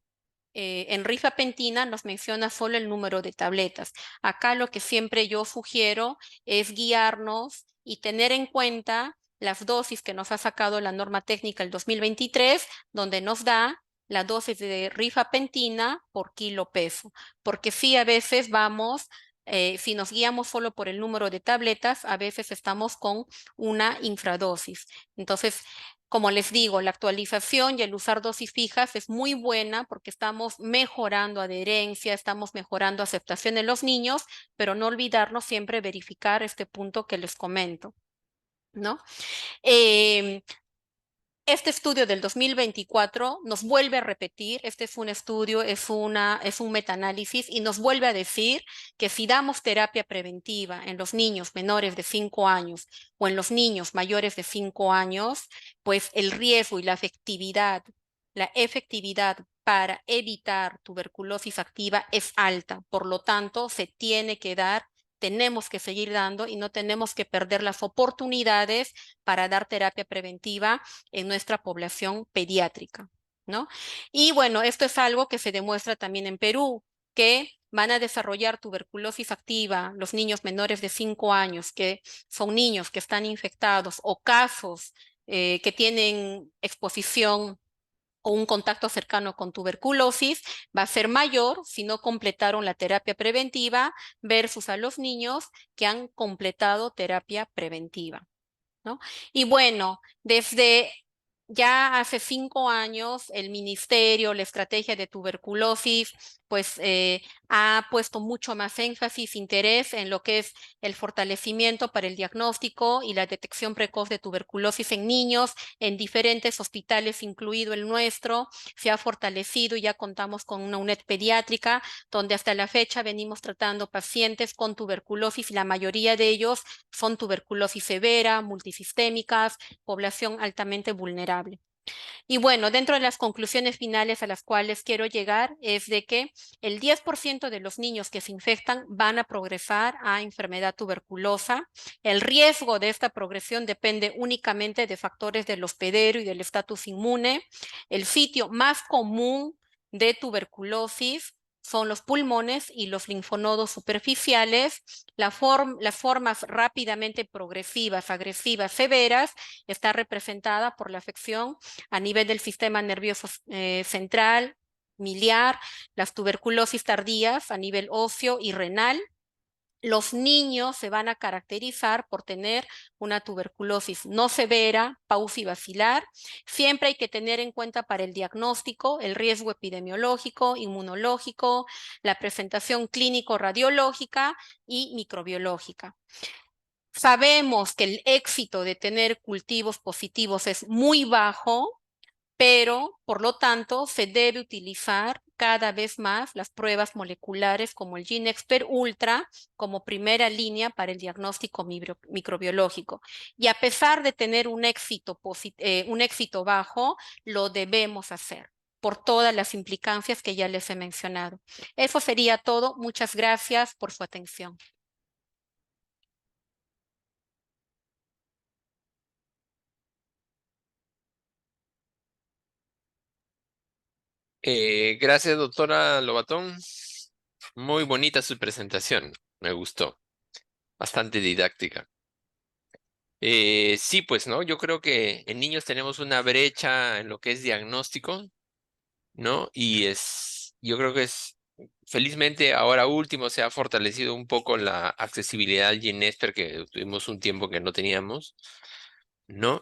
nos menciona solo el número de tabletas. Acá lo que siempre yo sugiero es guiarnos y tener en cuenta las dosis que nos ha sacado la norma técnica el 2023, donde nos da la dosis de rifapentina por kilo peso, porque sí a veces si nos guiamos solo por el número de tabletas, a veces estamos con una infradosis. Entonces, como les digo, la actualización y el usar dosis fijas es muy buena porque estamos mejorando adherencia, estamos mejorando aceptación en los niños, pero no olvidarnos siempre verificar este punto que les comento, ¿no? Eh, este estudio del 2024 nos vuelve a repetir, este es un estudio, es un metaanálisis y nos vuelve a decir que si damos terapia preventiva en los niños menores de 5 años o en los niños mayores de 5 años, pues el riesgo y la efectividad para evitar tuberculosis activa es alta. Por lo tanto, se tiene que dar, tenemos que seguir dando y no tenemos que perder las oportunidades para dar terapia preventiva en nuestra población pediátrica, ¿no? Y bueno, esto es algo que se demuestra también en Perú, que van a desarrollar tuberculosis activa los niños menores de 5 años, que son niños que están infectados o casos que tienen exposición o un contacto cercano con tuberculosis va a ser mayor si no completaron la terapia preventiva versus a los niños que han completado terapia preventiva, ¿no? Y bueno, desde ya hace 5 años el ministerio, la estrategia de tuberculosis, pues ha puesto mucho más énfasis, interés en lo que es el fortalecimiento para el diagnóstico y la detección precoz de tuberculosis en niños en diferentes hospitales, incluido el nuestro. Se ha fortalecido y ya contamos con una UNED pediátrica, donde hasta la fecha venimos tratando pacientes con tuberculosis y la mayoría de ellos son tuberculosis severa, multisistémicas, población altamente vulnerable. Y bueno, dentro de las conclusiones finales a las cuales quiero llegar es de que el 10% de los niños que se infectan van a progresar a enfermedad tuberculosa. El riesgo de esta progresión depende únicamente de factores del hospedero y del estatus inmune. El sitio más común de tuberculosis son los pulmones y los linfonodos superficiales. Las formas rápidamente progresivas, agresivas, severas, está representada por la afección a nivel del sistema nervioso central, miliar, las tuberculosis tardías a nivel óseo y renal. Los niños se van a caracterizar por tener una tuberculosis no severa, paucivacilar. Siempre hay que tener en cuenta para el diagnóstico el riesgo epidemiológico, inmunológico, la presentación clínico-radiológica y microbiológica. Sabemos que el éxito de tener cultivos positivos es muy bajo, pero por lo tanto se debe utilizar cada vez más las pruebas moleculares como el GeneXpert Ultra como primera línea para el diagnóstico microbiológico. Y a pesar de tener un éxito bajo, lo debemos hacer por todas las implicancias que ya les he mencionado. Eso sería todo. Muchas gracias por su atención. Gracias, doctora Lobatón. Muy bonita su presentación. Me gustó. Bastante didáctica. Sí, pues, ¿no? Yo creo que en niños tenemos una brecha en lo que es diagnóstico, ¿no? Yo creo que felizmente ahora último se ha fortalecido un poco la accesibilidad al GeneSper que tuvimos un tiempo que no teníamos, ¿no?